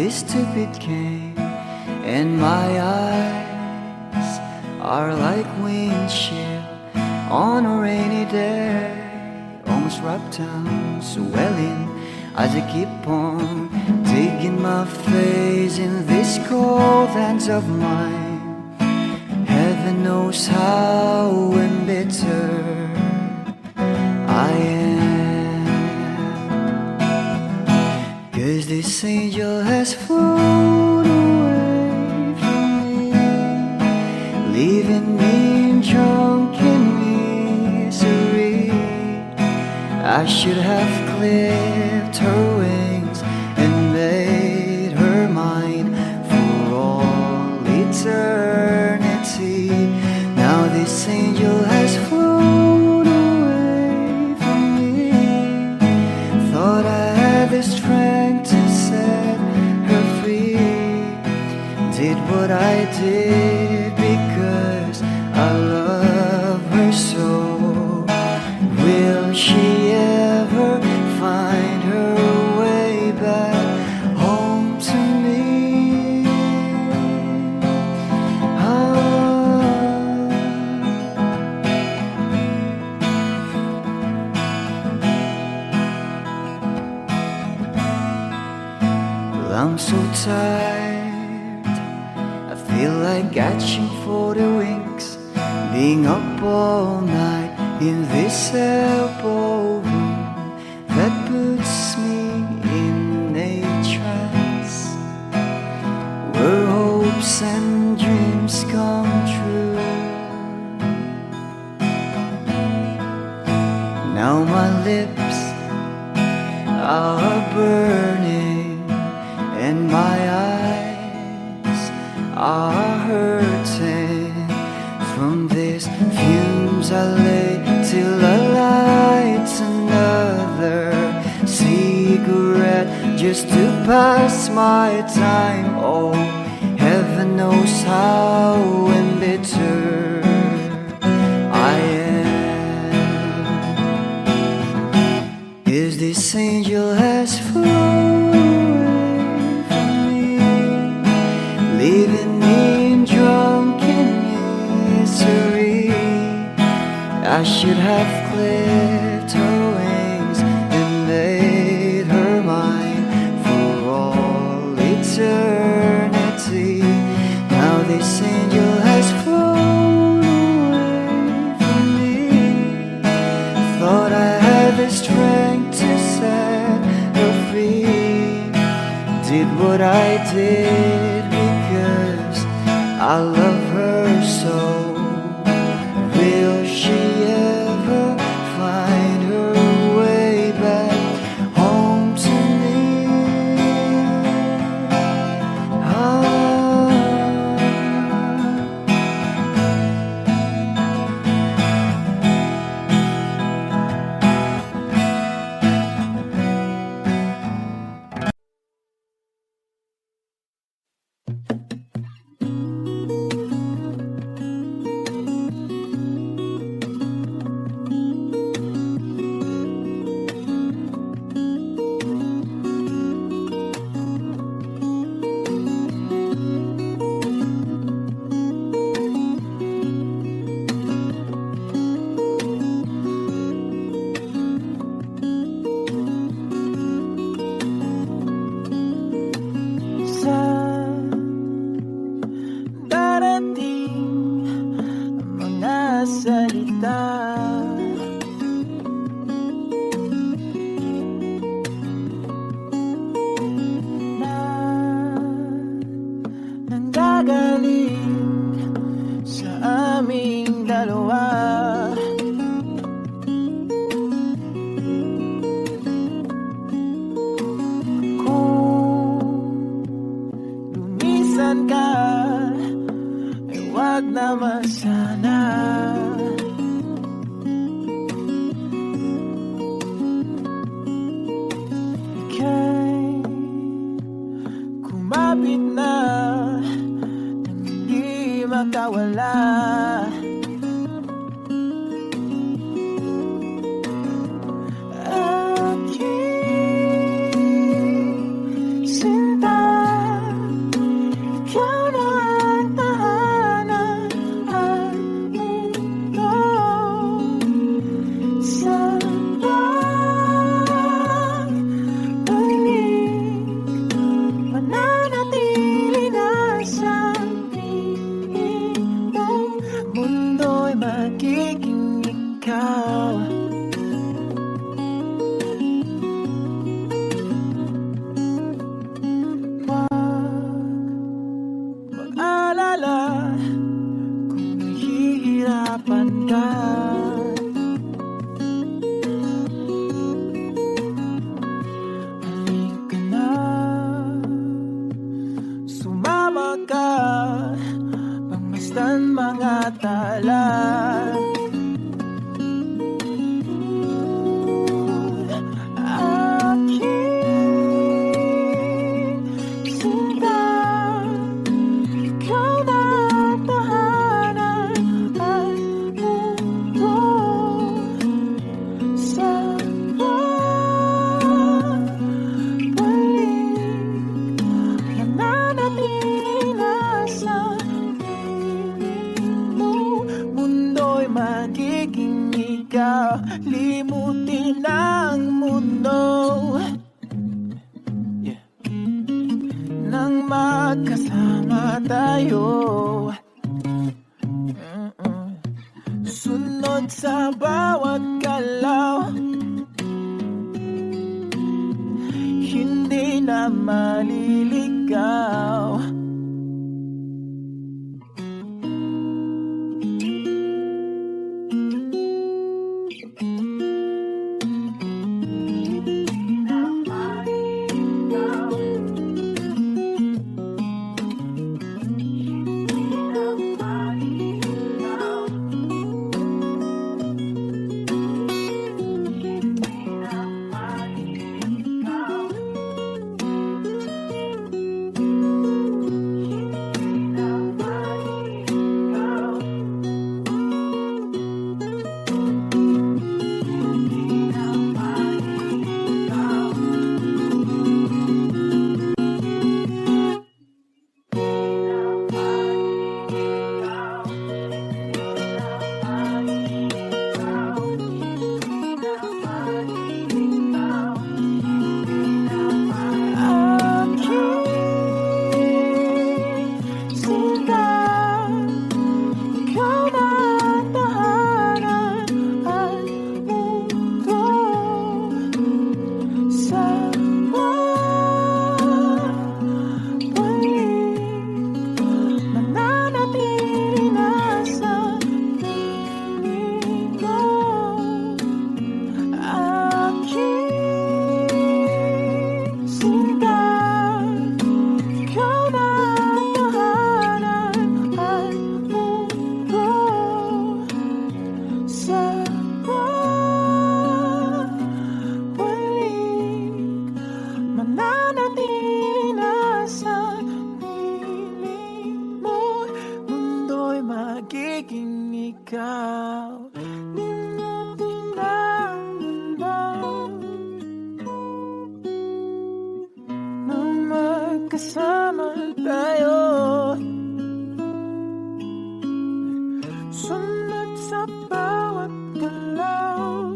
this stupid game, and my eyes are like windshield on a rainy day, almost rubbed down, swelling as I keep on digging my face in these cold hands of mine. Heaven knows how embittered I am, 'cause this angel has flown away from me, leaving me drunken misery. I should have clipped her wings and made her mine for all eternity. Now this angel has flown away from me. Thought I had the strength to set her free. Did what I did because I love her so. Will she ever find her way back home to me? Well, I'm so tired, I feel like catching for the wings, being up all night in this elbow room that puts me in a trance, where hopes and dreams come true. Now my lips are burning and my eyes are hurting from these fumes I lay till I light another cigarette just to pass my time. Oh, heaven knows how embittered I am, 'cause this angel has flown away from me, leaving me drunken misery. I should have clipped her wings and made her mine for all eternity. Now this angel has flown away from me. Thought I had the strength to set her free. Did what I did because I love her so. Will she ever find her way back home to me? Sinta tala. Magiging ikaw, limutin ang mundo, yeah. Nang magkasama tayo, sunod sa bawat galaw, hindi na maliligaw. Magiging ikaw, limutin ang mundo, nang magkasama tayo, sunod sa bawat galaw,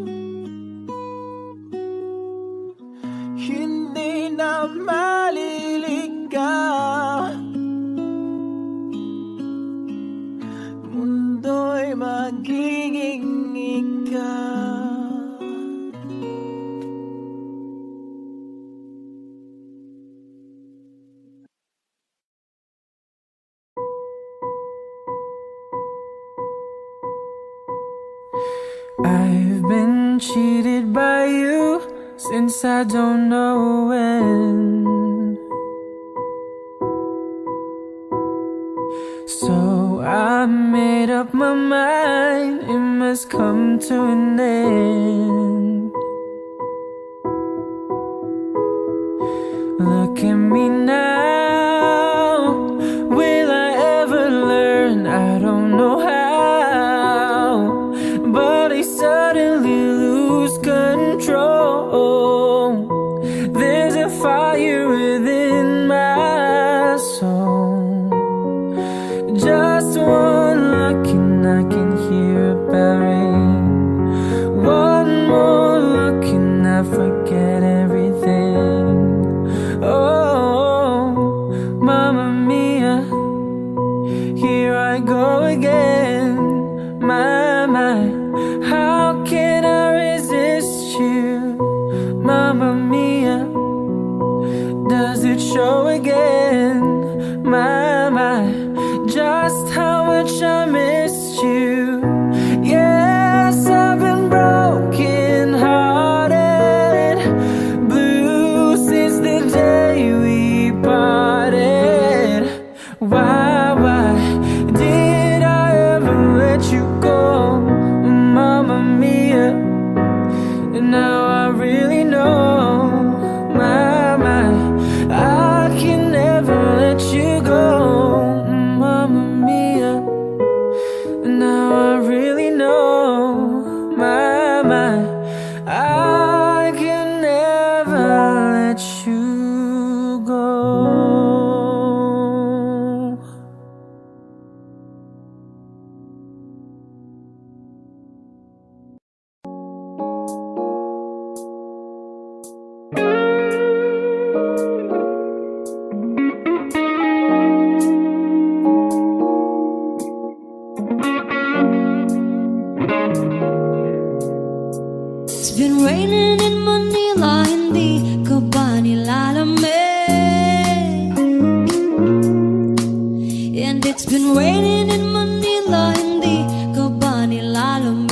hindi na maliligaw. Mundo'y magiging ikaw. I've been cheated by you since I don't know when. So I made up my mind, it must come to an end. Look at me now, will I ever learn? I don't know how, but I suddenly lose control. There's a fire within my soul. Just one look and I can hear about rain. One more look and I forget everything. Oh, Mamma Mia, here I go again. My, how can I resist you? Mamma Mia, does it show again? My, just how much I missed you. Yes, I've been broken hearted, blue since the day we parted. Why did I ever it's been raining in Manila, hindi ka ba nilalamig?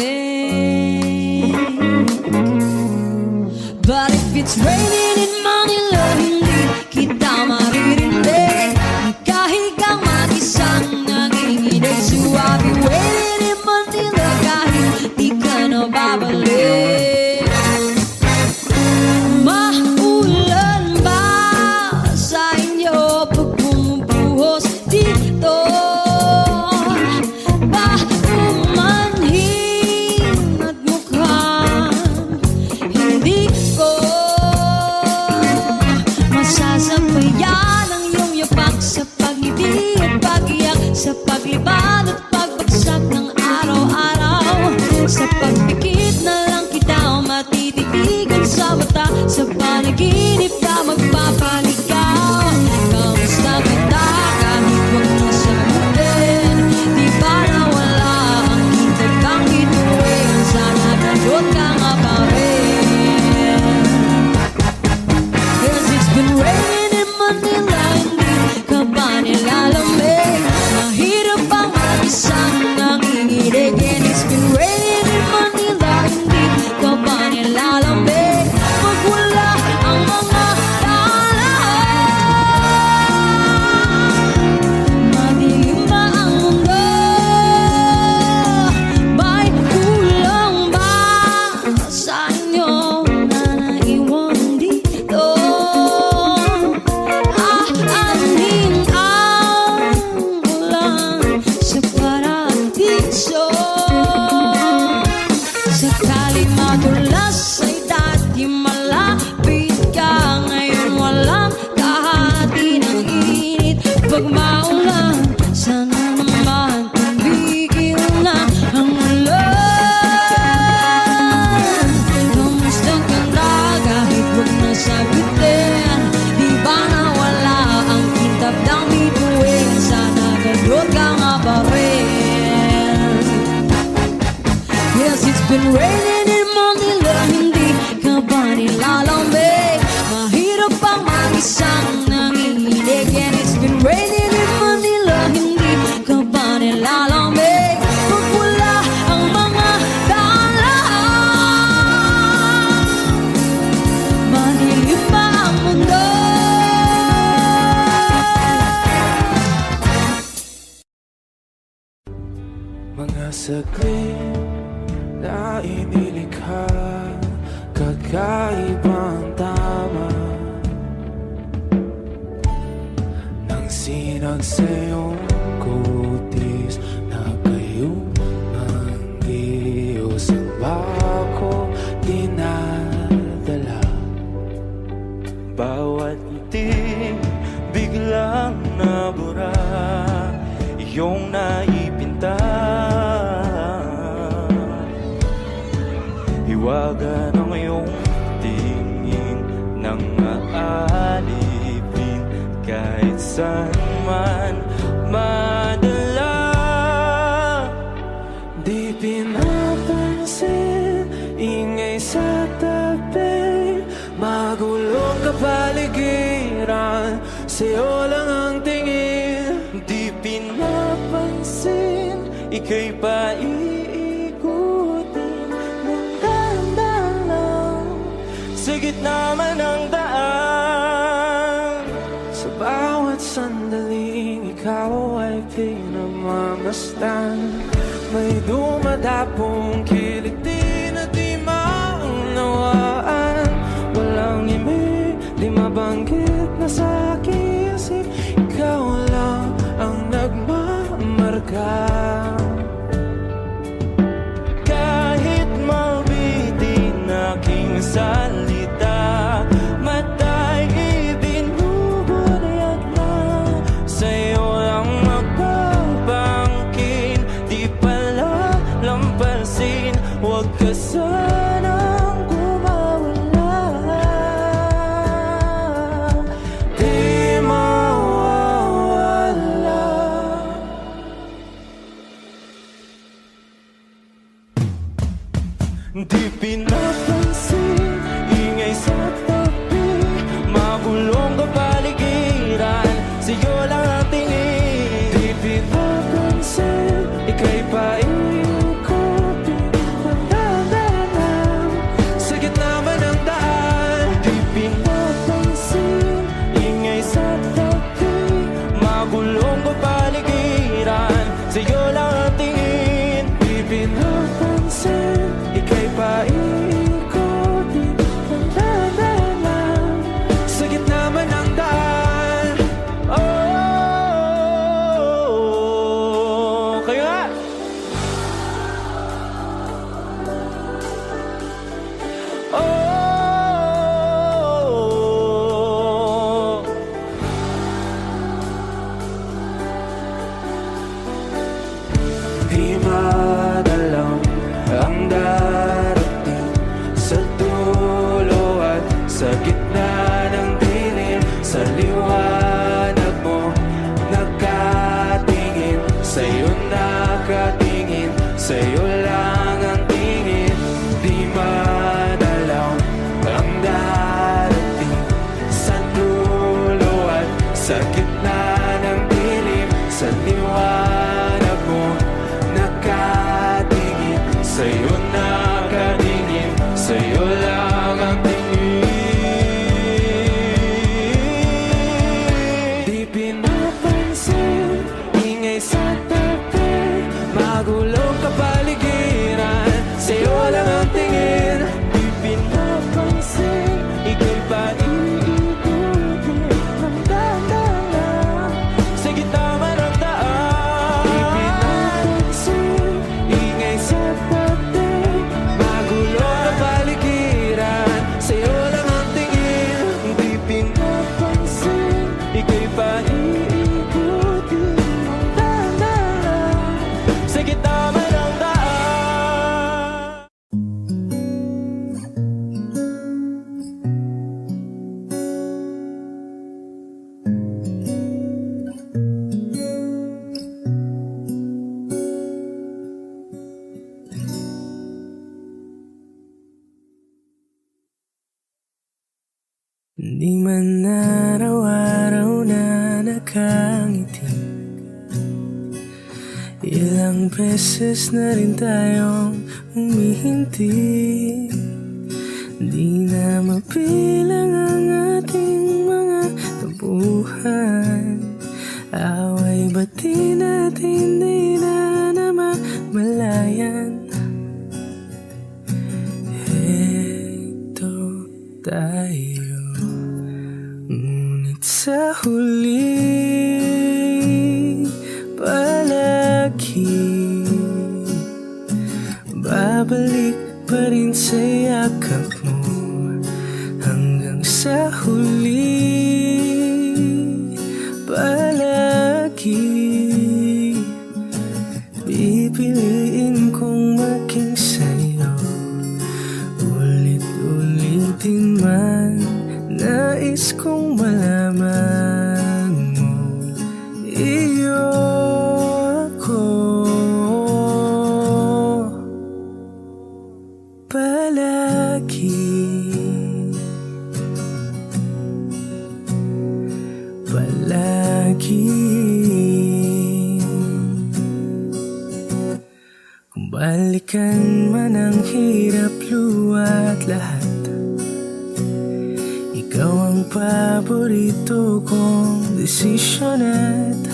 But if it's raining in Manila, hindi kita maririnig. Nagkahigang mag-isang nanginginig. So I'll be waiting in Manila kahit di ka na babalik. Maulan ba sa inyo pag bumubuhos dito? Ba umanhin at mukhang hindi ko masasabayan ang iyong yapak sa pag-ibig at pag-iyak, sa paglibad at pagbagsak ng araw-araw. Sa pagpikit na lang kita matititigan sa mata, sa panaginip na magpapaligaw. Kamusta kita kahit wag mo sagutin? Di ba nawala ang hintag kang bituin? Sana gano'n ka nga pa rin. 'Cause it's been raining in Manila, hindi ka ba nilalamig? Mahirap ang mag-isang nanginginig. And it's been raining in Manila, hindi ka ba nilalamig? Pag wala ang mga daan, madilim ba ang mundo? May kulang ba sa inyo na naiwan dito? Aanhin ang ulan sa paradiso. Sakali madulas ay dati malapit ka, ngayon walang kahati ng init. Pag maulan, sana naman tumigil na ang ulan. Kamusta ka na kahit wag na sagutin? Di ba nawala ang kintab ng bituin? Sana gano'n ka nga pa rin. Yes, it's been raining in Manila, hindi ka ba nilalamig? Mahirap ang mag-isang nanginginig. And it's been raining in Manila, hindi ka ba nilalamig? Pag wala ang mga daan, madilim ba ang mundo? Mga saglit na inilikha, kakaibang tama nang sinag sa iyong kutis na kayong manggiyos ang bako dinadala. Bawat ngiti biglang nabura, iyong naipinta. Hiwaga ng iyong tingin nang aalipin kahit saan man madala. Di pinapansin, ingay sa tabi, magulong kapaligiran, sa'yo lang ang tingin. Di pinapansin, ika'y paiikutin ng dahan-dahan lang sa gitna man ng daan. Sa bawat sandaling ikaw ay pinagmamasdan, may dumadapong kiliti na di maunawaan. Walang imig, di mabanggit na sa aking isip, ikaw lang ang nagmamarka. Kahit mabitin aking salita, matay ibinubunayag na, sa'yo lang magpapangkin. Di pala lampasin, huwag ka sanang kumawala. Di mawawala. Di pinapansin, ingay sa tabi, magulong kapaligiran, sa'yo lang ang tingin. Di pinapansin, liwanag mo nakatingin, sa'yo nakatingin, sa'yo lang ang tingin. Di madalaw ang darating sa dulo at sa gitna ng dilim. Sa liwanag mo nakatingin, sa'yo nakatingin, sa'yo lang ang tingin. Di pinapansin, ingay sa tabi, magulong kapaligiran, sa'yo lang ang tingin. Di pinapansin, ika'y ba iikutin ng dahan-dahan sa gitna man ng daan. Di pinapansin, ingay sa tabi, magulong kapaligiran, sa'yo lang ang tingin. Di pinapansin, ika'y ba iikutin ng dahan-dahan sa gitna man ng daan. Di man araw-araw na nakangiti, ilang beses na rin tayong humihinti. Di na mabilang ang ating mga tampuhan, away ba't di natin di na namamalayan. Heto tayo, ngunit sa huli palagi babalik pa rin sa yakap mo. Hanggang sa huli palagi pipiliin kong maging sa'yo. Ulit-ulitin man, nais kong malaman mo, iyo ako palagi. Palagi. Kung balikan man ang hirap, luwa't lahat, ikaw ang paborito kong desisyon. At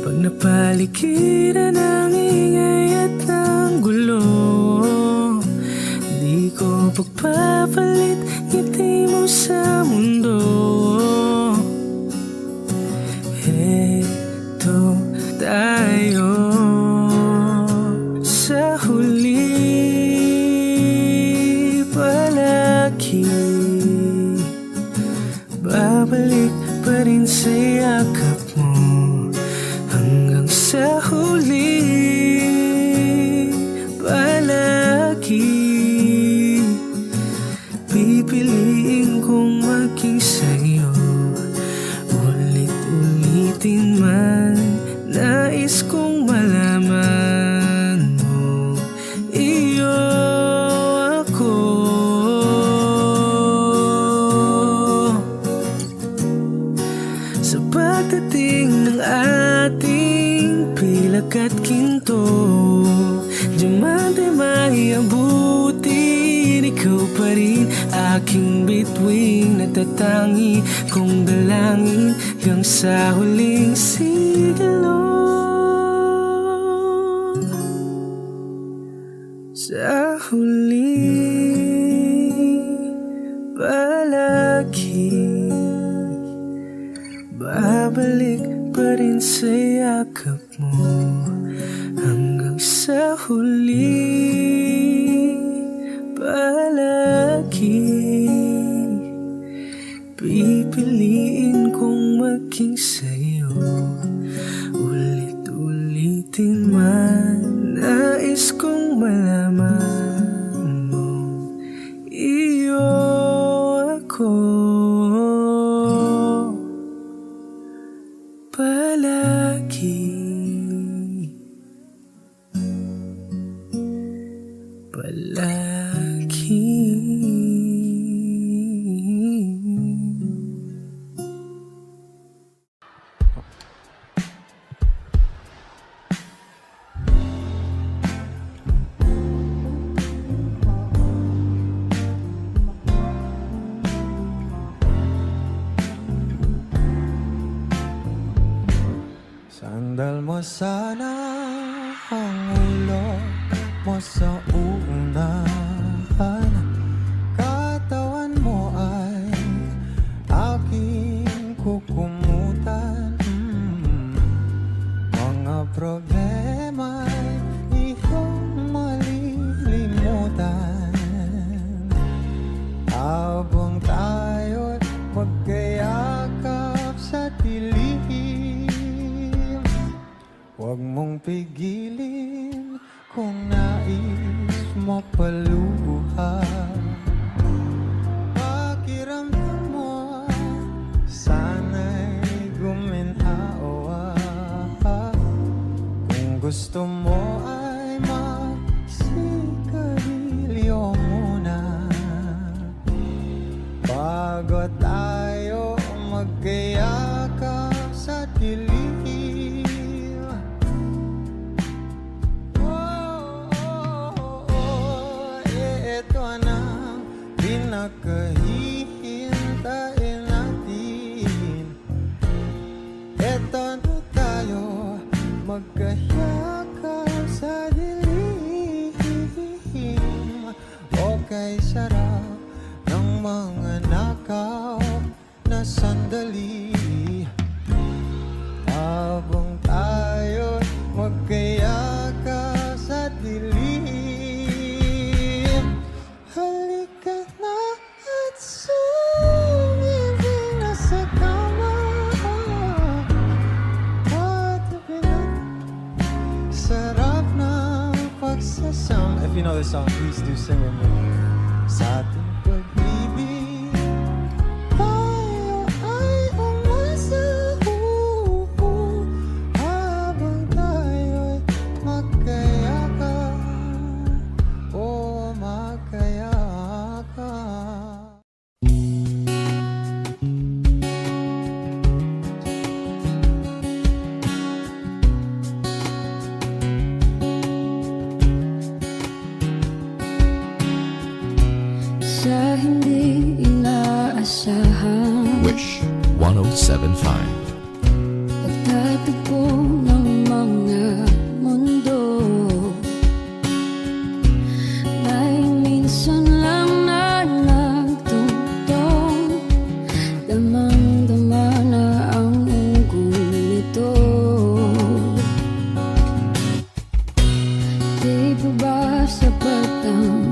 pag napaligiran ng ingay at ng gulo, di ko pagpapalit ngiti mo sa mundo. Heto tayo sa huli palagi, babalik pa rin sa yakap mo. Hanggang sa huli palagi pipiliin kong maging sa'yo. Ulit-ulitin man, nais kong malaman mo, iyo ako sa pagdating ng ating pilak at ginto. Diamante may abutin, ikaw pa rin aking bituin, natatangi kong dalangin hanggang sa huling sigilo. Sa huli palagi babalik pa rin sa yakap mo. Hanggang sa huli palagi pipiliin kong maging sa'yo. Ulit-ulitin man, nais kong malaman mo, iyo ako Sandal mo sana ang ulo mo sa unahan. Katawan mo ay aking kukumutan. Mga problema'y iyong malilimutan. Habang tayo'y magkayakap sa dilim, huwag mong pigilin kung nais mo paluha. Pakiramdam mo, sana'y guminhawa. Kung gusto mo ay magsigarilyo muna bago tayo magkayakap sa dilim. Ito na pinakahihintayin natin. Ito na tayo magkayakap sa dilim. Okay, sarap ng mga nakaw na sandali. Habang tayo magkayakap sa dilim, halika na at sumibig na sa kama. Patabi na, sarap ng pagsasama. If you know this song, please do sing with me. Sa ating pag-ibig, tayo ay umasa. Habang tayo'y magkayakap, oh magkayakap. Sa hindi inaasahan, Wish 1075. pagtatagpo ng mga mundo, may minsan lang na nagtutong, damang-dama na ang ugol nito. Di pa ba sapat ang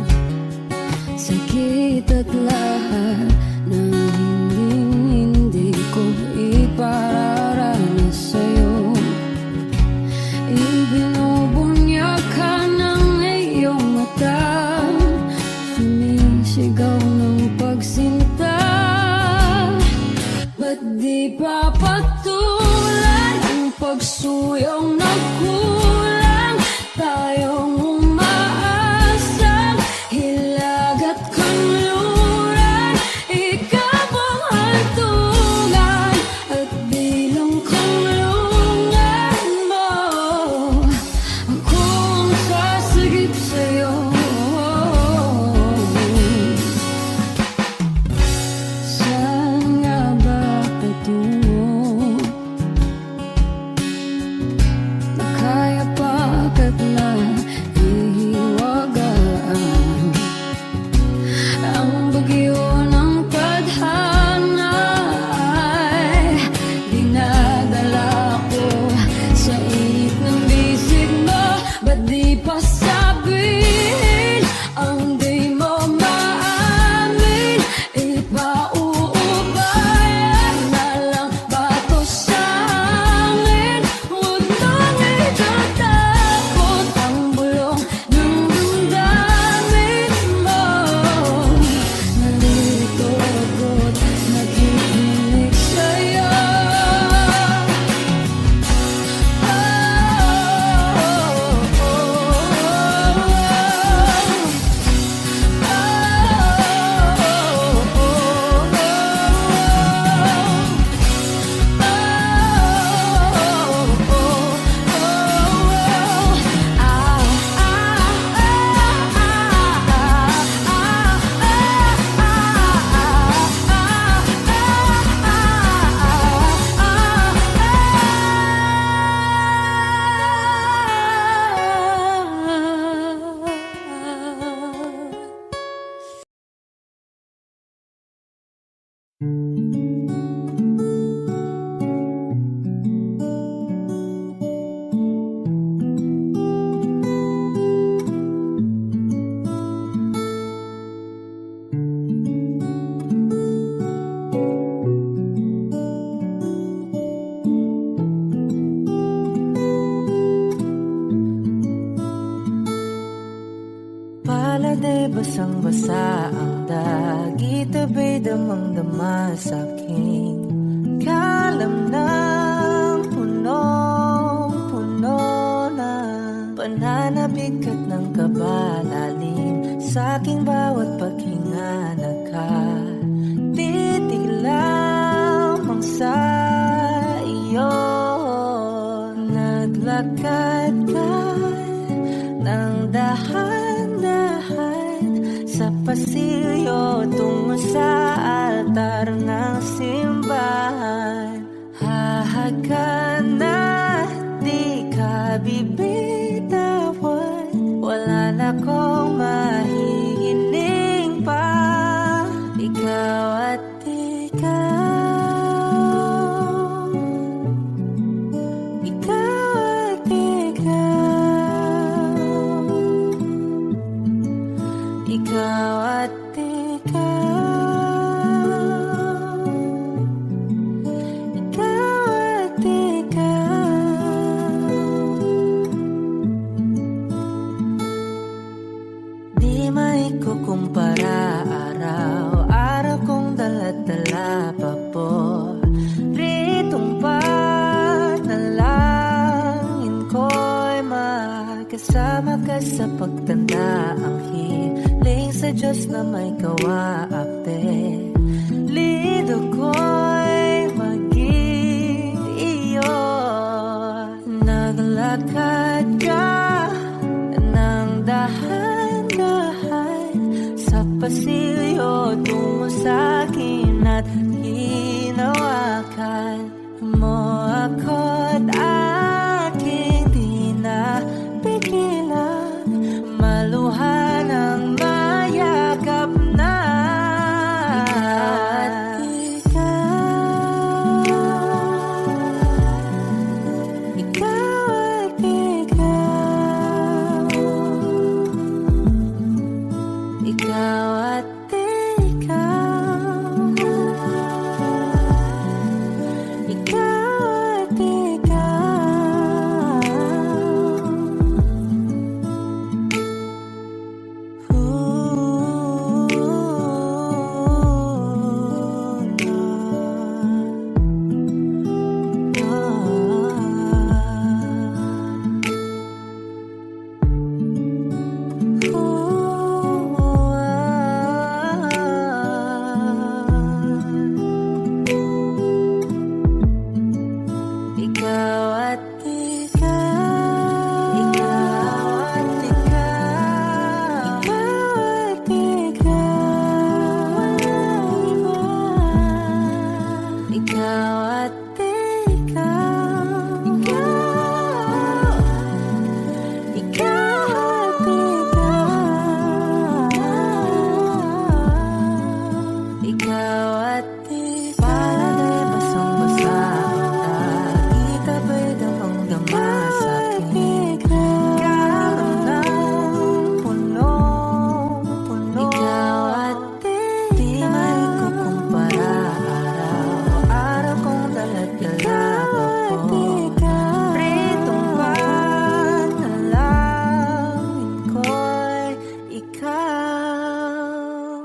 sakit at lahat ng hindi ko ipararanas sa'yo? Ibinubunyag ka ng iyong mata, sumisigaw ng pagsinta. Ba't di pa patulan ang pagsuyong nagkulang? Tayong umaasang hilag at kanluran, ikaw ang hantungan at bilang kanlungan mo. Akong sasagip sa'yo. Saan nga ba patungo? Na kaya basang-basa ang dagit-abay damang-dama sa'king kalam ng punong-puno na pananabik at ng kabalalim sa'king bawat paghinga nakatitig lamang sa iyo. Naglakad ka ng dahan-dahan sa pasilyo tungo sa altar ng simbahan. Hahagan na di ka bibitawan, wala na kong mahihiling pa. Ikaw at ikaw, ikaw at ikaw, ikaw at ikaw, ikaw at ikaw. Di maikukumpara araw-araw kong dala-dala pa po ritong panalangin ko'y makasama ka sa pagtanda. Ang hiling sa Diyos na may kawaapte, lido ko'y maging iyo. Naglakad ka ng dahan-dahan sa pasilyo tungo sa'kin at hinawakan mo ako't aking di na pigilan, maluhan ang mayakap na. Ikaw at ikaw, ikaw at ikaw, ikaw at ikaw. Ikaw at ikaw, ikaw at ikaw, ikaw at ikaw, ikaw at ikaw, ikaw at ikaw, ikaw at palagay basang-basa ang dagit-abay damang-dama sa'king kalam ng punong-puno. Ikaw at di maikukumpara araw-araw kong dala-dala pa po ritong panalangin ko'y ikaw.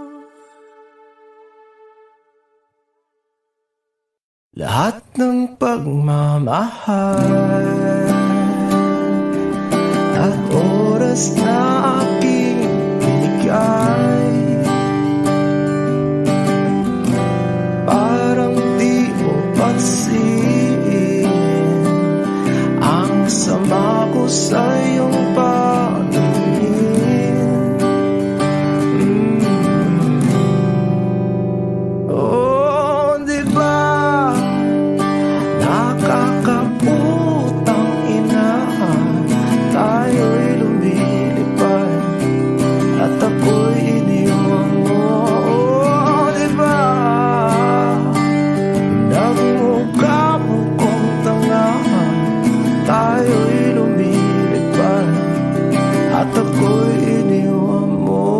Lahat ng pagmamahal at oras na aking binigay, parang di mo pansin ang sama ko sa iyong paningin. Oh, di ba nakakaputang ina, tayo'y lumilipad at ako'y iniwan mo. Oh, di ba nagmukha mo kong tanga, tayo'y lumilipad at ako'y iniwan mo.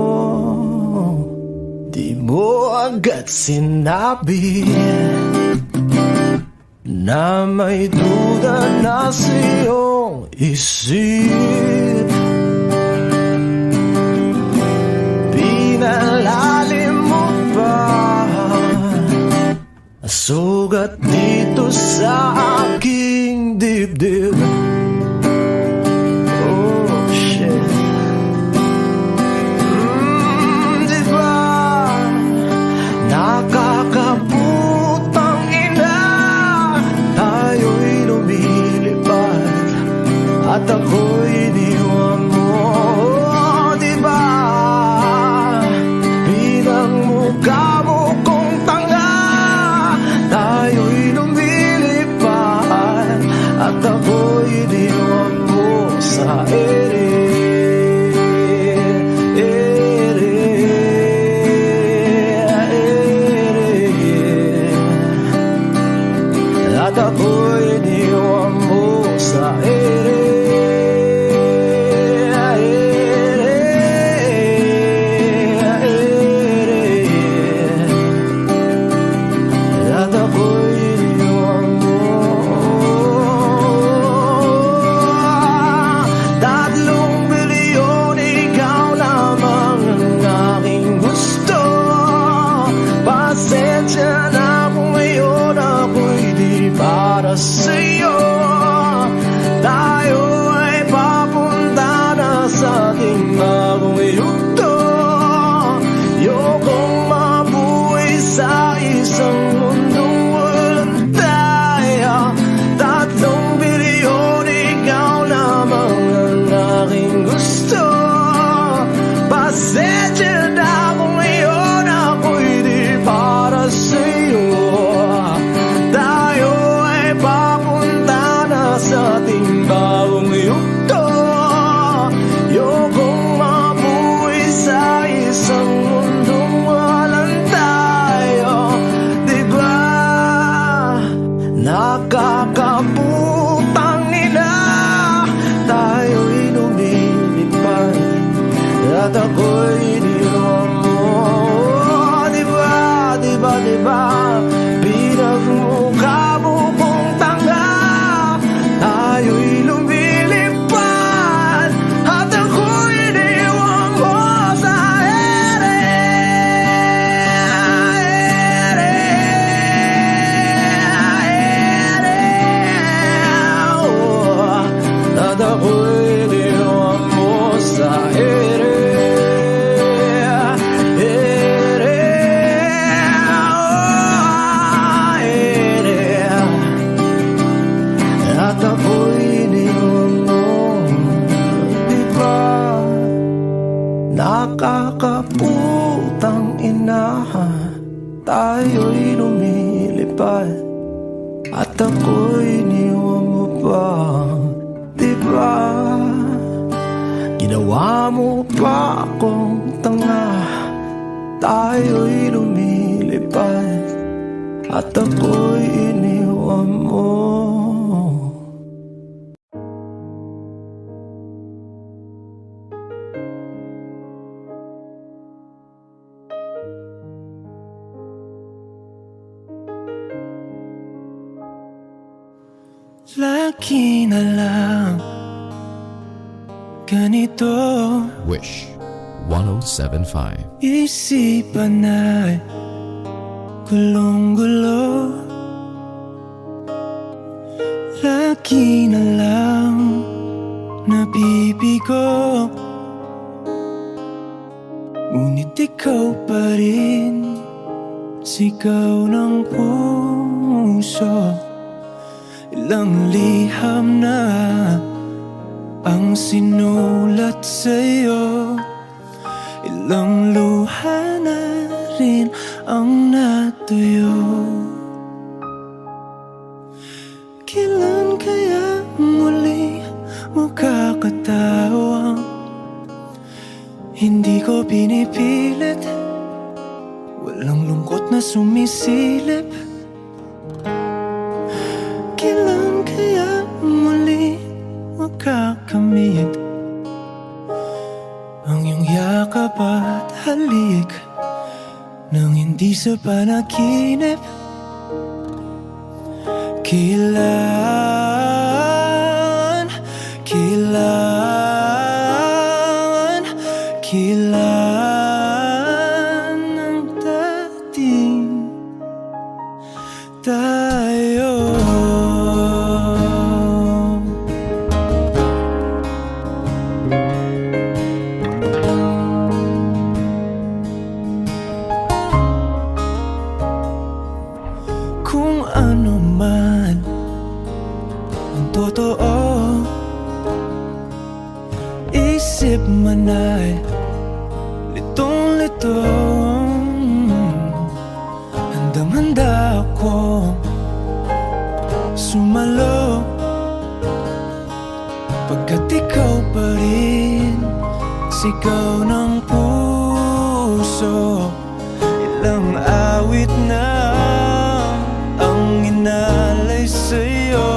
Di mo agad sinabi na may duda na sa iyong isip. sugat dito sa aking dibdib. Oh shit. Diba nakakaputang ina, tayo'y lumilipad at ako'y iniwan mo. Oh, diba pinagmukha mo kong tanga, tayo'y lumilipad at ako'y iniwan mo sa ere. At ako'y iniwan mo sa ere. At ako'y iniwan mo. 3 bilyon, ikaw lamang ang aking gusto. Pasensya na kung ngayon ako'y di para sa'yo. Tayo ay papunta na sa ating bagong yugto. Ayokong mabuhay sa isang mundong walang tayo. 3 bilyon, ikaw lamang ang aking gusto. Pasensya na kung ngayon ako'y di para sa'yo. Tayo ay papunta na sa ating bagong yugto. Ayokong mabuhay sa isang mundong walang tayo. Diba nakakaputang ina, tayo'y lumilipad at ako'y iniwan mo. Diba, diba, diba pinagmukha mo kong tanga, tayo'y lumilipad at ako'y iniwan mo sa ere. At ako'y iniwan mo sa ere. At ako'y iniwan mo. Diba nakakaputang ina, tayo'y lumilipad at ako'y iniwan mo pa. Diba ginawa mo pa akong tanga, tayo'y lumilipad at ako'y iniwan mo. Lagi na lang ganito, Wish 1075. isipan ay gulong-gulo. Lagi na lang nabibigo, ngunit ikaw pa rin sigaw ng puso. Ilang liham na ang sinulat sa'yo, ilang luha na rin ang natuyo. Kailan kaya muli makakatawang hindi ko pinipilit, walang lungkot na sumisilip. Kailan kaya muli makakamit ang iyong yakap at halik nang hindi sa panaginip? Kailan, kailan, kailan ang dating totoo. Isip man ay litong-lito, handang-handa akong sumalo, pagkat ikaw pa rin sigaw ng puso. Ilang awit na ang inalay sa'yo,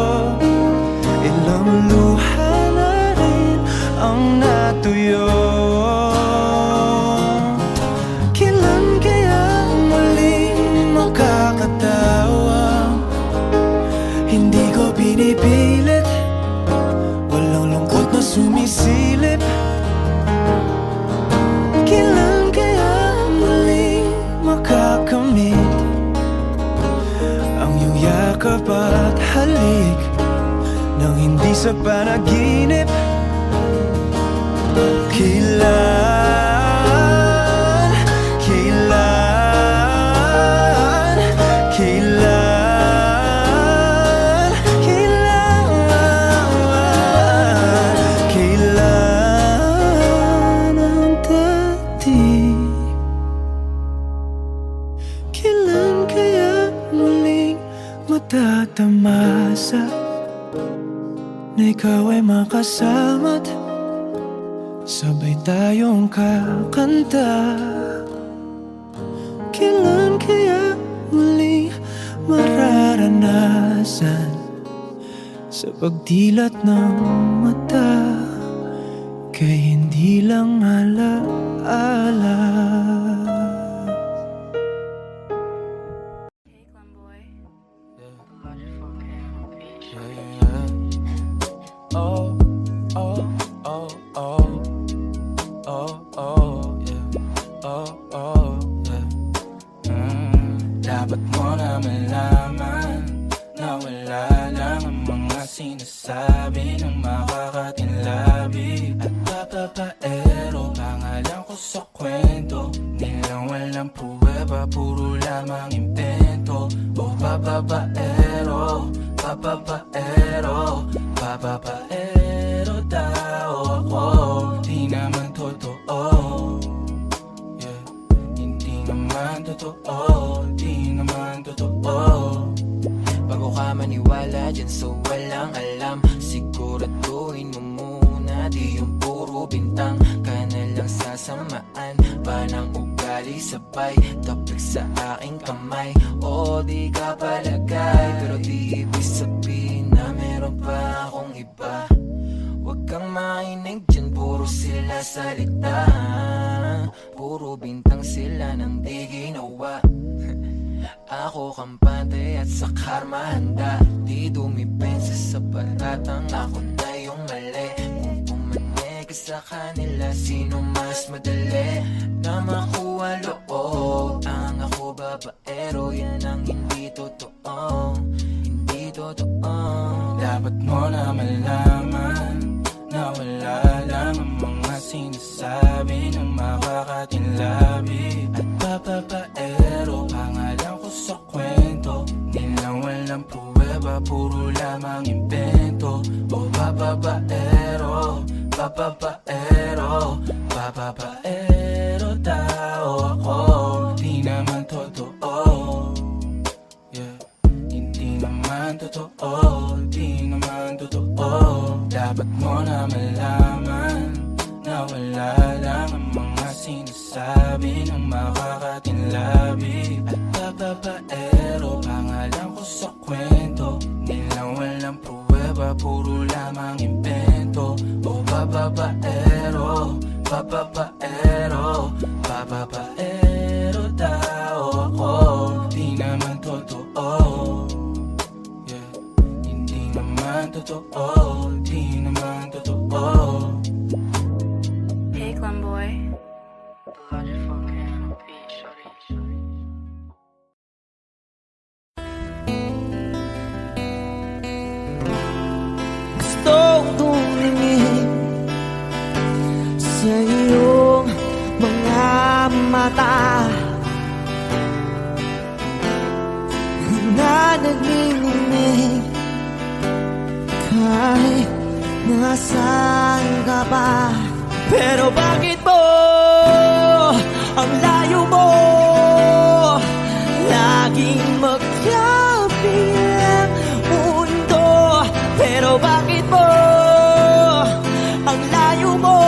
ilang luha na rin ang natuyo. Kailan kaya muling makakatawa? Hindi ko pinipilit, walang lungkot na sumisilip. Kailan kaya muling makakamit ang iyong yakap at halik nang hindi sa panaginip? Kailan, kailan, kailan, kailan, kailan ang dating? Kailan kaya muling matatamasa na ikaw ay makasama't sabay tayong kakanta? Kailan kaya muling mararanasan sa pagdilat ng mata kay hindi lang alaala? Oh, oh, oh, oh, oh, oh, yeah. Oh, oh, yeah. Dapat mo na malaman na wala lang ang mga sinasabi ng makakatinlabi at papapaero. Pangalan ko sa kwento, nilang walang pruweba, puro lamang invento. Oh, papapaero, papapaero, papapaero daw ako. Di naman totoo, yeah. Hindi naman totoo, di naman totoo. Bago ka maniwala dyan so walang alam, siguraduhin mo muna di yung puro bintang ka na lang sasamaan pa ng ugali sabay tapik sa aking kamay. O di ka palagay, pero di ibig sabihin na meron pa akong iba. Huwag kang makinig dyan, puro sila salita, puro bintang sila nang di ginawa. Ako kampante at sa karma handa, di dumipensa sa paratang ako na yung mali. Kung pumanig ka sa kanila, sino mas madali na makuha loob? Ang ako babaero, yan ang hindi totoo, hindi totoo. Dapat mo na malaman na wala lang ang mga sinasabi ng makakatinlabi at papapaero. Pangalan ko sa kwento, nilang walang pruweba, puro lamang invento. O papapaero, papapaero, papapaero daw ako. Di naman totoo, yeah. Hindi naman totoo, di naman totoo. Dapat mo na malaman na wala lang ang mga sinasabi ng makakatinlabi at papapaero. Pangalan ko sa kwento, nilang walang pruweba, puro lamang invento. O papapaero, papapaero, papapaero daw ako. Di naman totoo, yeah. Hindi naman totoo, di naman totoo. Hey, Glenboy. The Logic Volcano Beach, shorty. Gusto kong tumingin sa iyong mga mata na nagniningning ka nasaan ka ba? Pero bakit mo ang layo mo laging magkabilang mundo? Pero bakit mo ang layo mo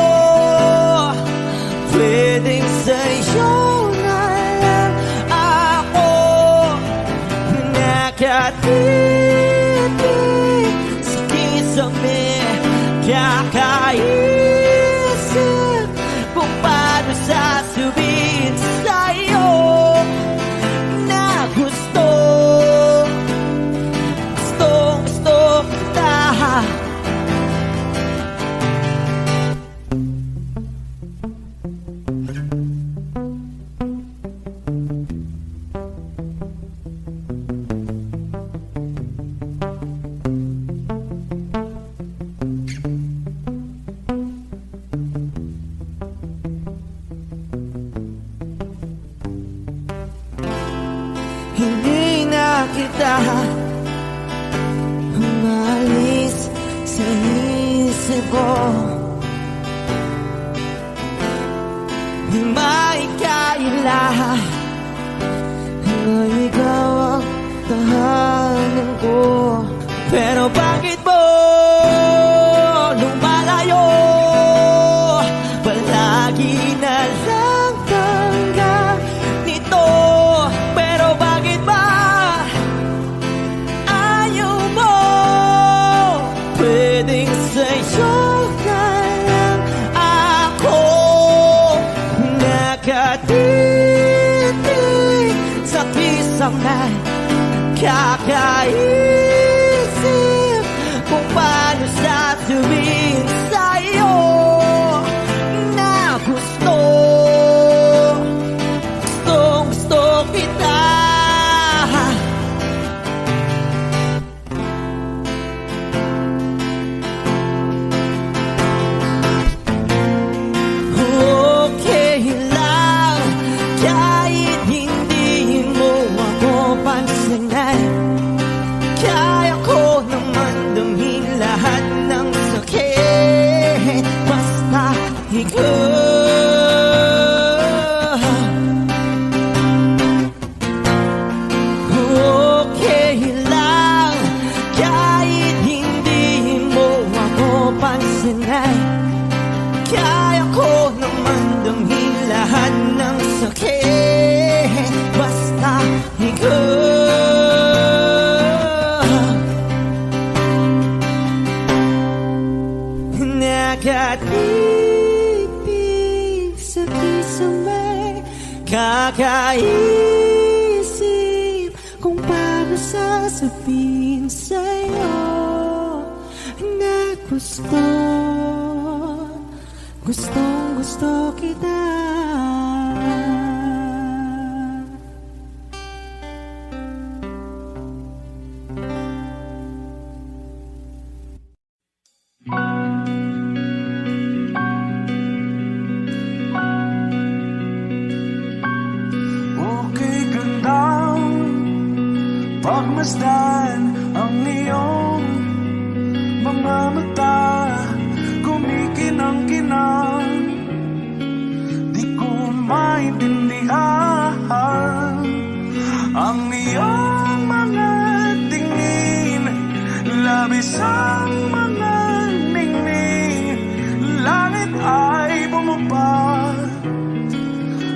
pwedeng sa'yo na lang ako nakatitig sa kisame? Kakaisip kung paano sasabihin sa'yo na gusto kita. Hindi na kita umalis sa isip ko. Di maikaila na ikaw ang tahanan ko. Pero bakit mo lumalayo? Palagi na lang tangga nito. Pero bakit ba ayaw mo? Pwedeng sa'yo na lang ako nakatitig sa kisame. Kakaisip kung paano sasabihin sa'yo na gusto kita. Okay lang kahit hindi mo ako pansinin. Kaya ko naman damhin lahat ng sakit basta ikaw. Okay lang kahit hindi mo ako pansinin. Kaya ko naman damhin lahat ng sakit basta ikaw. Nakatitig sa kisame. Kakaisip kung paano sasabihin sa'yo na gusto kita. Okay gandang pagmasdan ang iyong mga mata, kumikinang-kinang. Di ko maintindihan ang iyong mga tingin, labis ang mga ningning. Langit ay bumaba,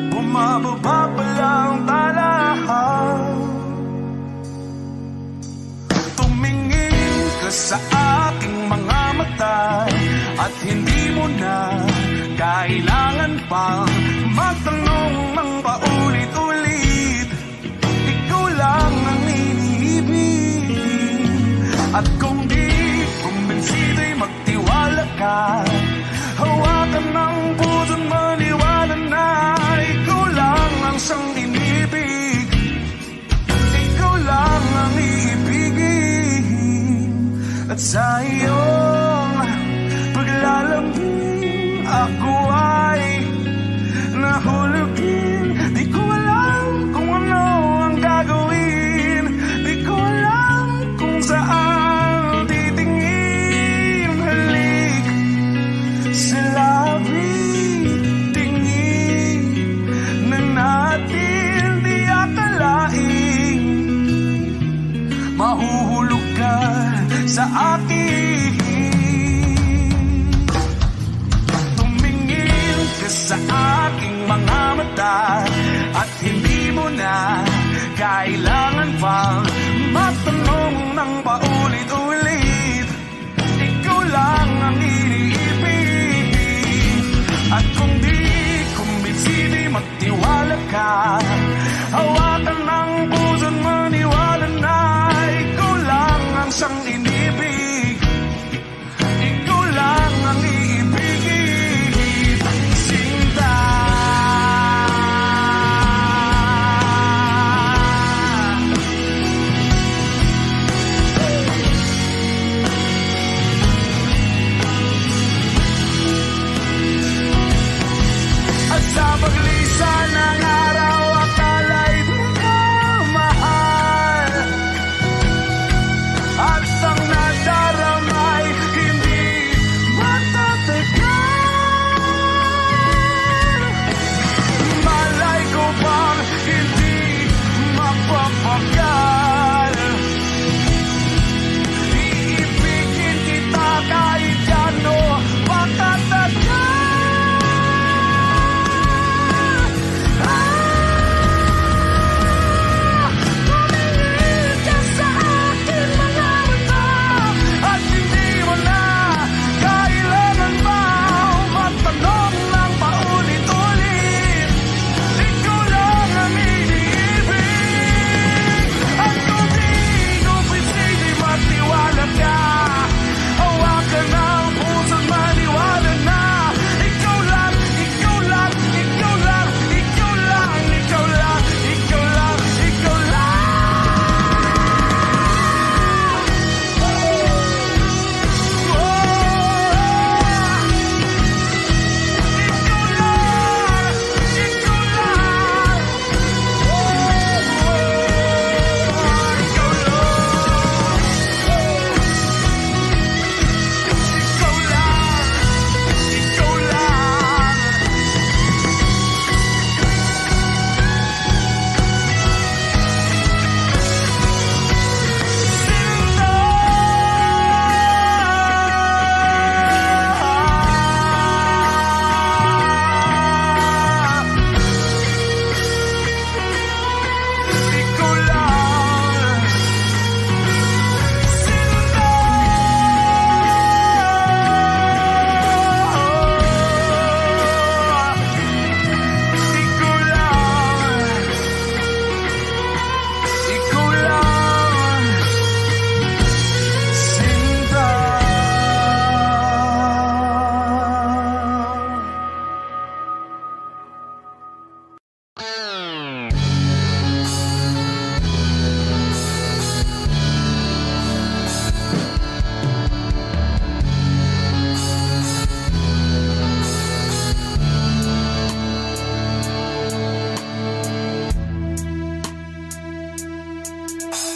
bumababa pa lang talahaw. Tumingin ka sa aking mga mata at hindi mo na kailangan pang magtanong ng paulit-ulit. Ikaw lang ang iniibig. At kung di kumbinsido'y magtiwala ka, hawakan ng puso't maniwala na ikaw lang ang siyang inibig. Ikaw lang ang iibigin. At sa iyong paglalambing ako ay nahulugin. Di ko alam kung ano ang gagawin. Di ko alam kung saan titingin. Halika akin. Tumingin ka sa aking mga mata at hindi mo na kailangan pang matanong ng paulit-ulit. Ikaw lang ang iniibig. At kung di kumbinsi, di magtiwala ka. Hawakan ng puso't maniwala na ikaw lang ang siyang inibig. Ikaw lang ang iibigin, Sinta. At sa paglisan ng araw, akala'y di ka mahal. At ang nadaramay hindi matatagal. Malay ko bang hindi mapapagal. Iibigin kita kahit gano makatagal. Tumingin ka sa aking mga mata at hindi mo na kailangan pa matanong ng paulit-ulit. Ikaw lang ang iniibig. At kung di kumbinsi, di magtiwala ka. Hawakan ang puso't maniwala na ikaw lang, ikaw lang, ikaw lang, ikaw lang, ikaw lang, ikaw lang, ikaw lang.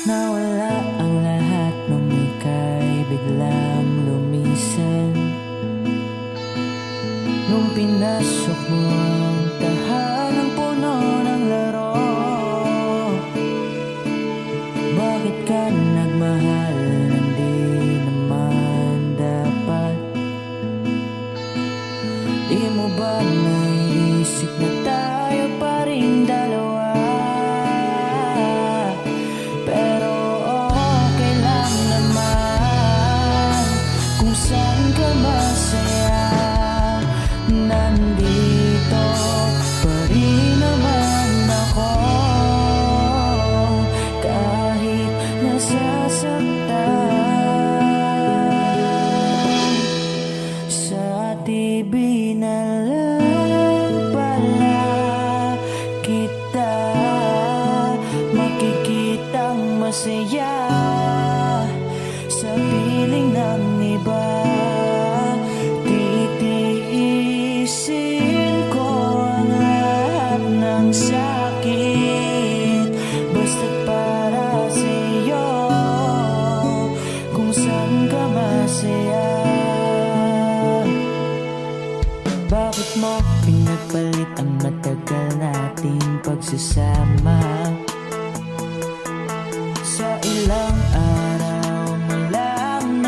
Nawala ang lahat nung ika'y biglang lumisan. Nung pinasok mo ang tahanang puno ng laro, bakit ka nagmahal nang di naman dapat? Di mo ba naisip na tayo pa rin dalawa? Pero okay lang naman kung saan ka masaya. Nandito pa rin naman ako kahit nasasaktan. Sa TV na lang pala kita makikitang masaya sa piling ng iba. Titiisin ko ang lahat ng sakit basta't para sa'yo kung saan ka masaya. Bakit mo pinagpalit ang matagal nating pagsasama? Sa ilang araw mo lang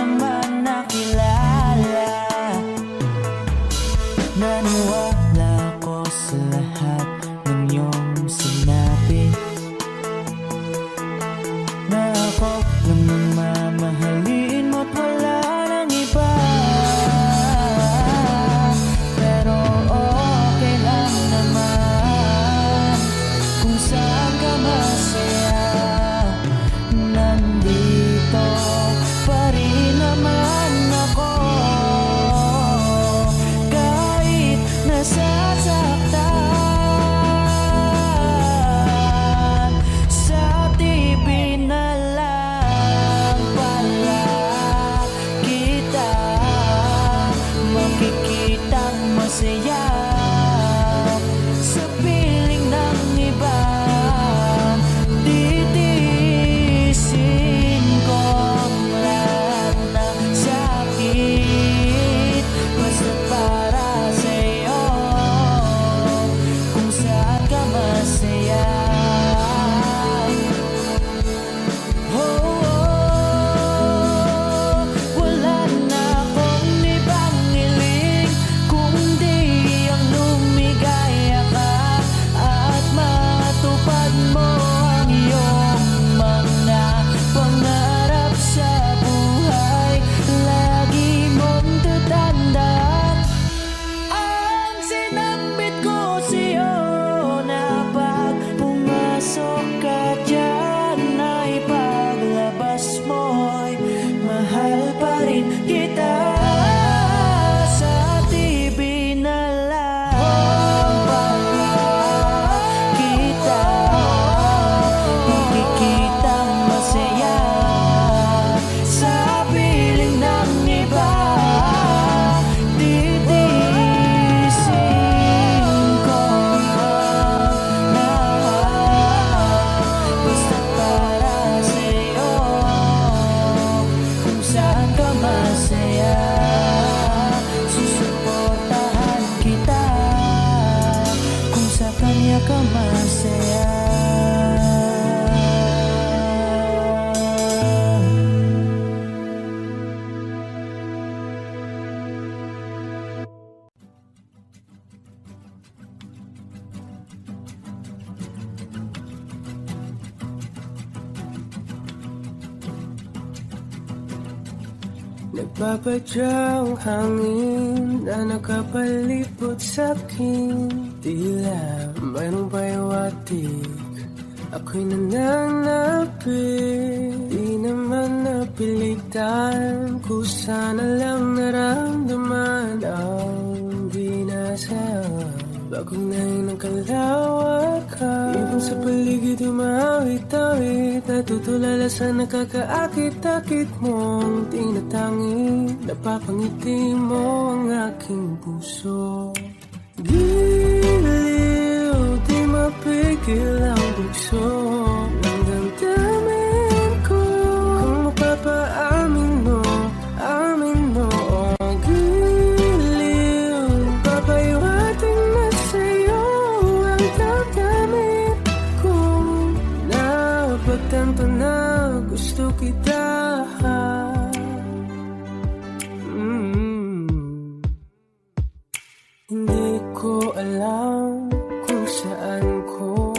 mahal pa rin kita. Sa TV na lang kita ikikitang masaya sa piling ng iba. Titiisin ko na basta para sa'yo, kung saan ka masaya, susuportahan kita, kung sa kanya ka masaya. Nagpapadyang hangin na nakapalipot sa'kin, tila mayroong payawatik, ako'y nananapit. Di naman napilitan, kusa na lang naramdaman ang binasa. Bagong nahin ang kalawakan, ibang sa paligid umawit-awit, natutulala sa nakakaakit-akit mong tinatangi. Napapangiti mo ang aking puso. Giliw, di mapigil ang bugso ng damdamin ko. Kung mapapaamin mo, amin mo. Oh, giliw, papahiwating na sa'yo ang damdamin ko. Napagtanto na gusto kita. Hindi ko alam kung saan ko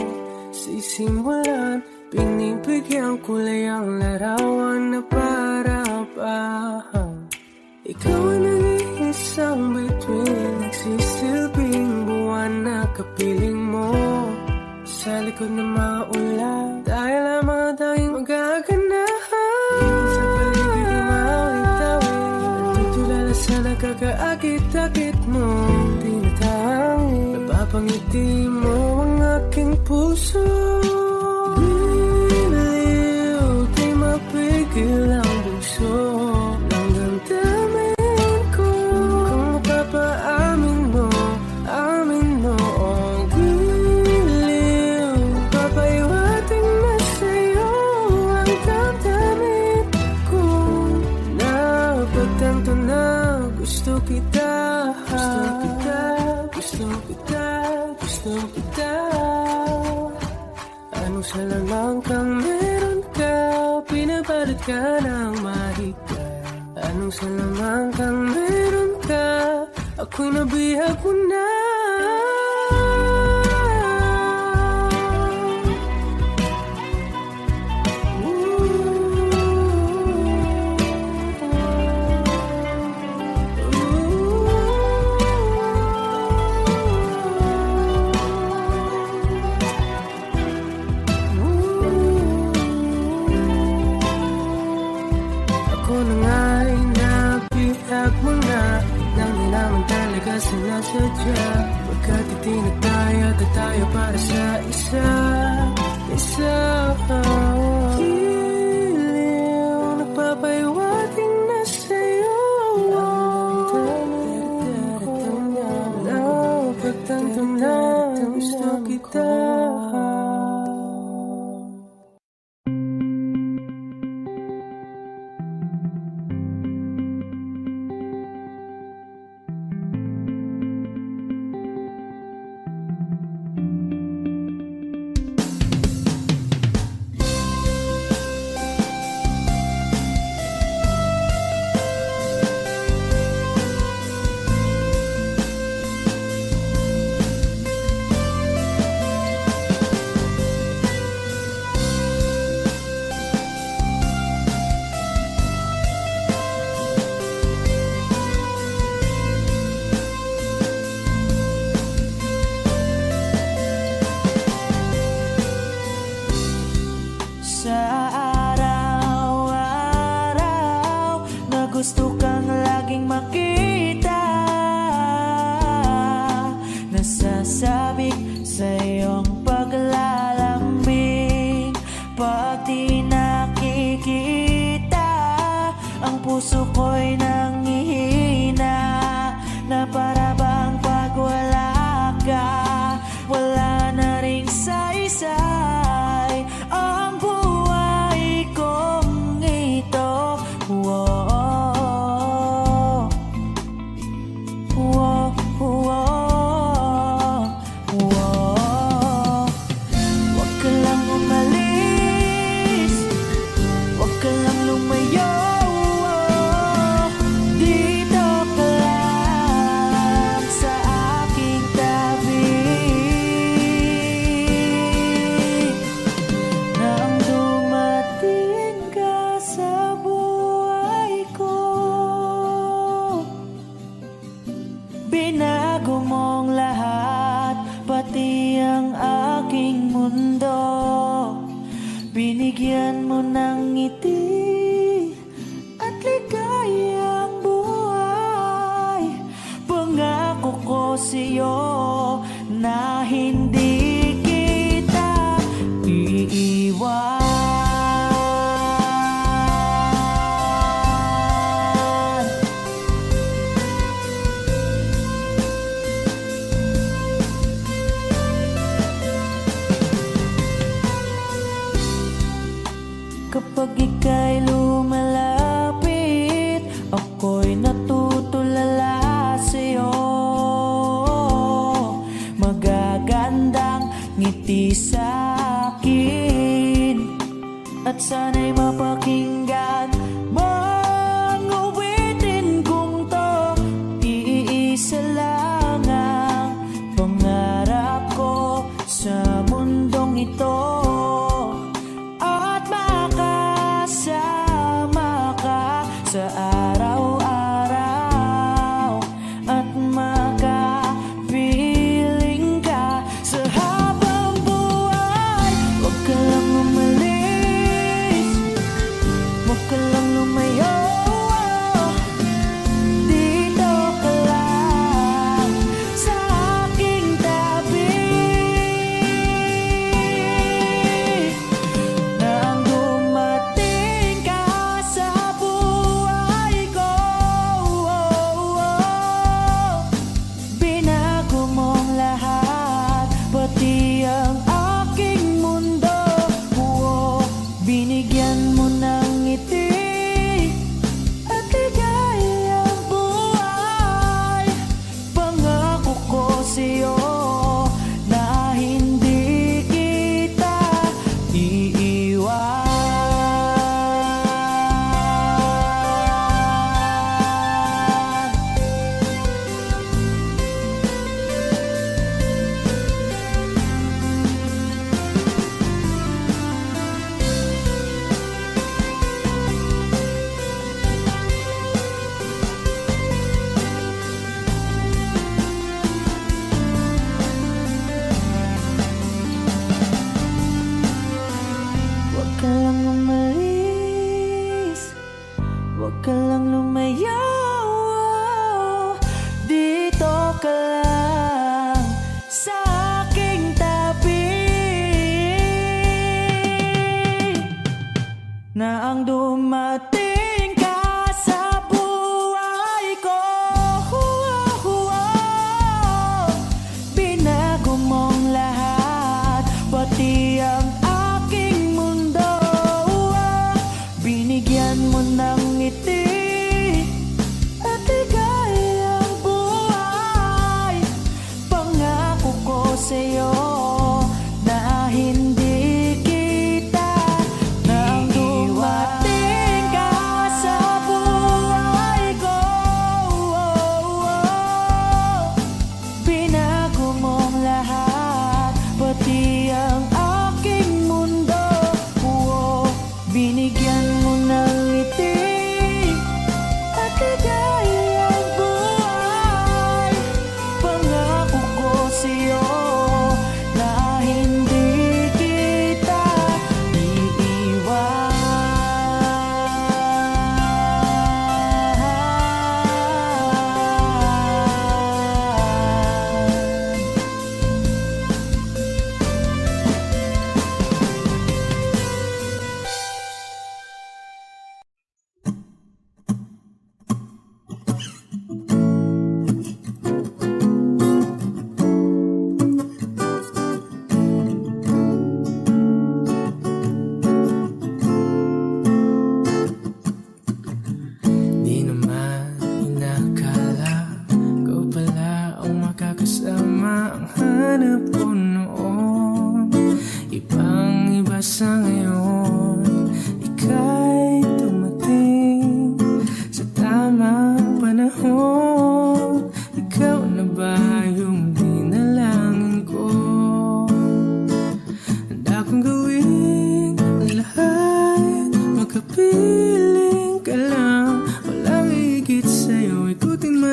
sisimulan. Pinibigyan kulay ang larawan na para pa. Ikaw ang nag-iisang bituin, nagsisilbing buwan na kapiling mo. Sa likod ng maulan, dahil lamang tayong magaganahan. Sa paligid ng mawit-awit, natutulala sa nakakaakit-akit mo. Napapangiti mo ang aking puso. Giliw, di mapigil ang bugso ng damdamin ko. Kung mapapaamin mo, amin mo. Oh, giliw, papahiwating na sa'yo ang damdamin ko. Napagtanto na gusto kita. Gusto kita, gusto kita. Anong salamang kang meron ka, pinapalit ka ng mahika. Anong salamang kang meron ka, ako'y nabihag mo na. Sinasadya, pagkat itinataya tayo para sa isa. Giliw, nagpapahiwating na sa'yo ang damdamin ko. Napagtanto na gusto kita. gusto kang laging makita, nasasabik sa iyong paglalambing. Pag di nakikita, ang puso ko'y nanghihina, na para bang pag wala ka, wala na ring saysay ang buhay kong ito. Whoa, whoa, whoa, whoa. Huwag ka lang umalis, huwag ka lang lumayo. Dito ka lang sa aking tabi. Nang dumating ka sa buhay ko, binago mong lahat, pati ang aking mundo. Binigyan mo ng ngiti at ligayang buhay. Pangako ko sa'yo na hindi kita iiwan. Kapag ika'y lumalapit, ako'y natutulala sa'yo. Magagandang ngiti sa'kin, at sana'y mapakinggan mang uwitin kong to. Iisa lang ang pangarap ko sa mundong ito, at makasama ka sa araw-araw, at makapiling ka sa habang buhay. Huwag ka lang umalis, huwag ka lang lumayo. Dito ka lang sa aking tabi. Nang dumating ka sa buhay ko, binago mong lahat, pati ang aking mundo. Binigyan mo ng ngiti at ligayang buhay. Pangako ko sa'yo na hindi kita iiwan. Huwag ka lang umalis, huwag ka lang lumayo. Dito ka lang sa aking tabi. Na ang dumating ka sa buhay ko, binago mong lahat, pati ang aking mundo. Binigyan mo ng ngiti at ligayang buhay. Pangako ko sa'yo na hindi kita nang dumating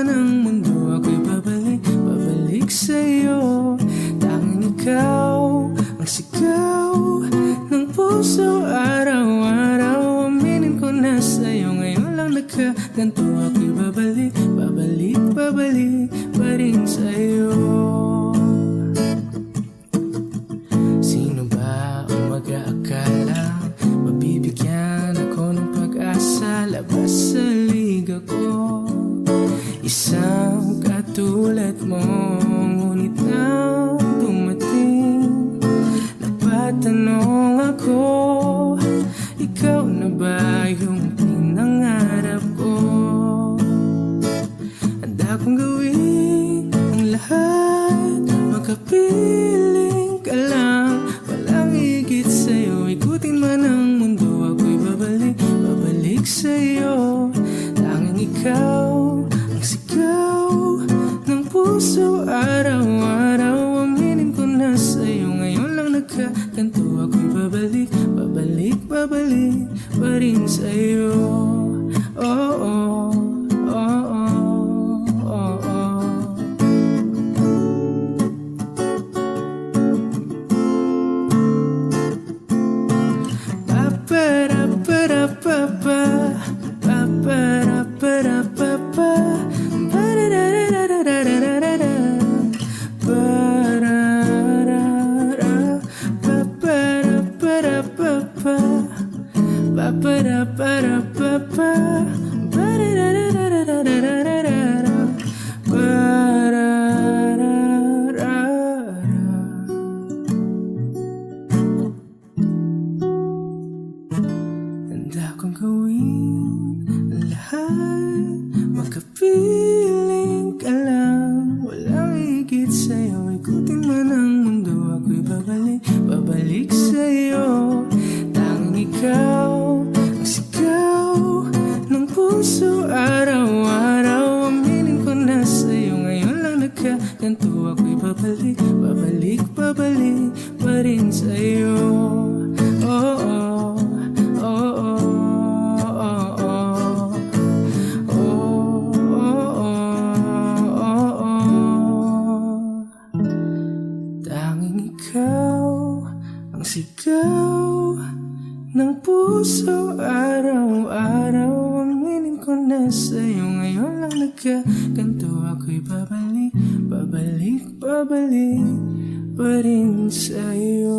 man ang mundo, ako'y babalik, babalik sa'yo. Tanging ikaw ang sigaw ng puso araw-araw. Aminin ko na sa'yo, ngayon lang nagkaganto. Ako'y babalik, babalik, babalik pa rin sa'yo. Sino ba ang mag-aakala mabibigyan ako ng pag-asa? Labas sa liga ko, isang katulad mo. Ngunit nang dumating, napatanong ako, ikaw na ba yung pinangarap ko? Handa kong gawin ang lahat, makapiling ka lang, walang higit sa'yo. Ikutin man ang mundo, ako'y babalik, babalik sa'yo. Tanging ikaw ang sigaw ng puso araw-araw. Aminin ko na sa'yo, ngayon lang nagkaganto. Ako'y babalik, babalik, babalik pa rin sa'yo. Oh, oh, oh, oh, oh, oh. Handa kong gawin ang lahat, makapiling ka lang, walang higit sa'yo. Ikutin man ang mundo, ako'y babalik, babalik sa'yo. Tanging ikaw ang sigaw ng puso araw-araw. Aminin ko na sa'yo, ngayon lang nagkaganto. Ako'y babalik, babalik, babalik pa rin sa'yo. Oh, oh, oh, oh, oh, oh. Oh, oh, oh, oh. Tanging ikaw ang sigaw ng puso araw-araw. Aminin ko na sa'yo, ngayon lang nagkaganto. Ako'y babalik, babalik, babalik pa rin sa'yo.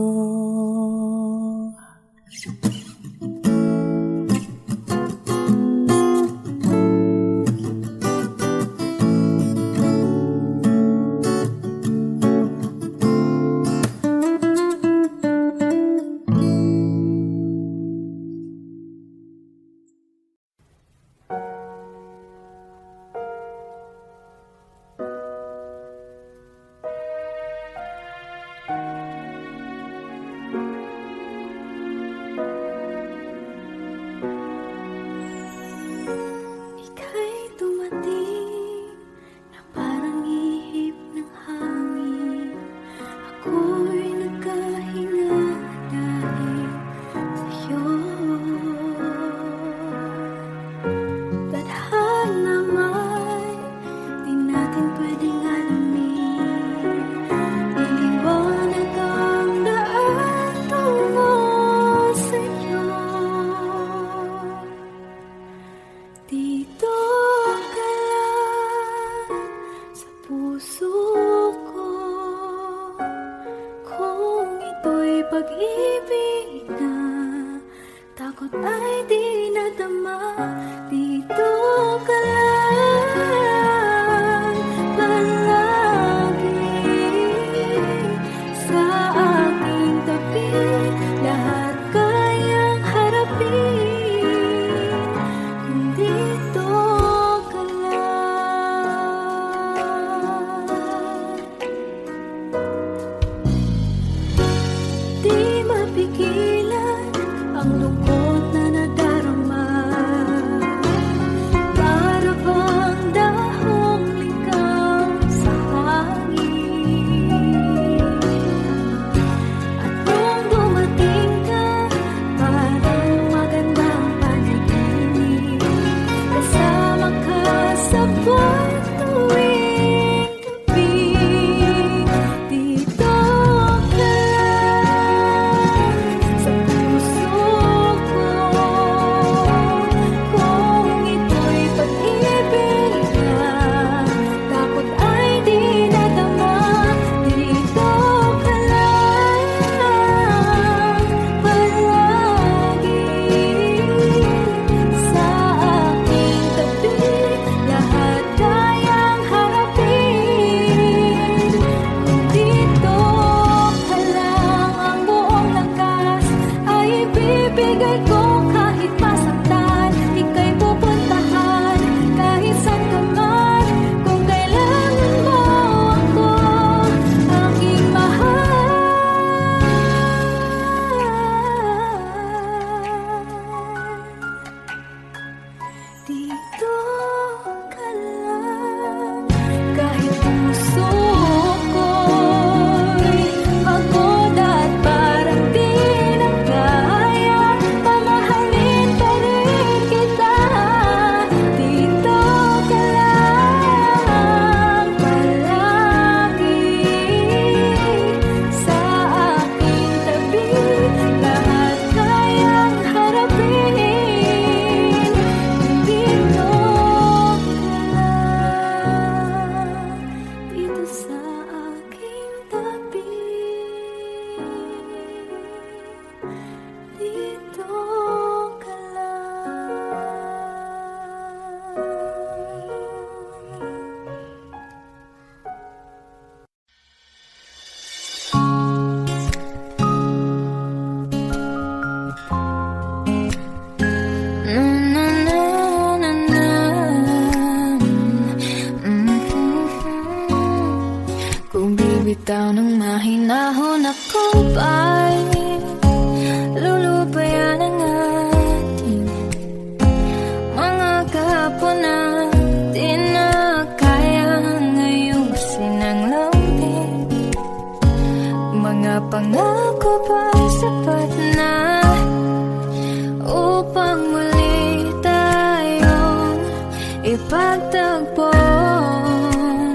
ipagtagpo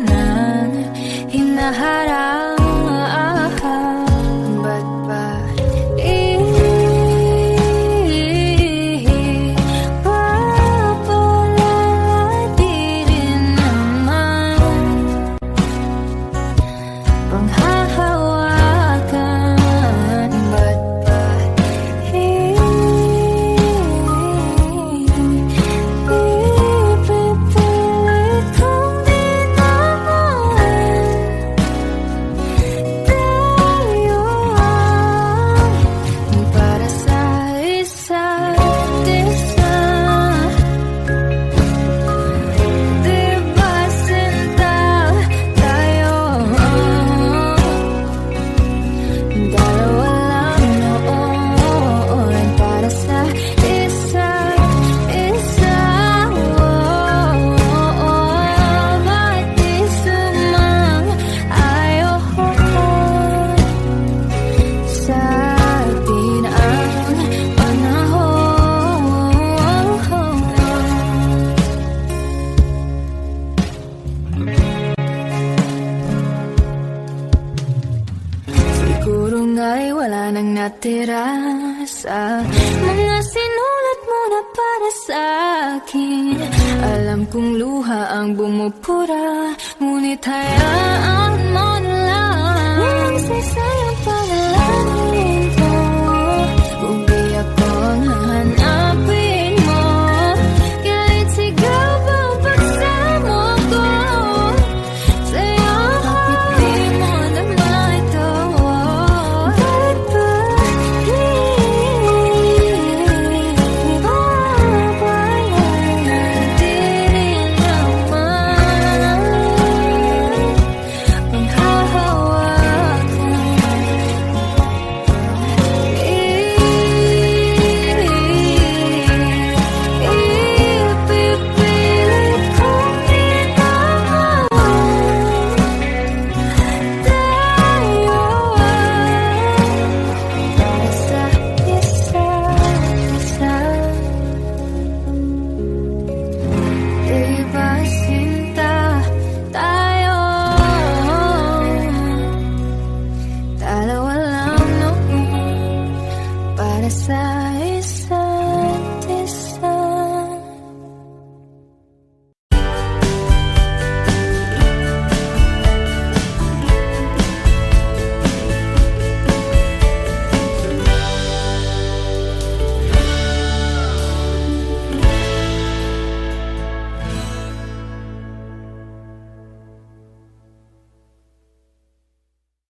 ng hinaharap. Ba't ba ipapalagi rin naman panghahawakan? Ba't ba ipipilit kong dinaan tayo para sa isa't isa? Di ba sinta tayo? Dalawa lang noon para sa isa't isa. Ba't di sumang-ayon sa atin ang panahon? Siguro nga'y wala nang natira sa mga sinulat mo na para sa akin. Alam kong luha ang bumupura, ngunit hayaan mo na lang. Walang saysayang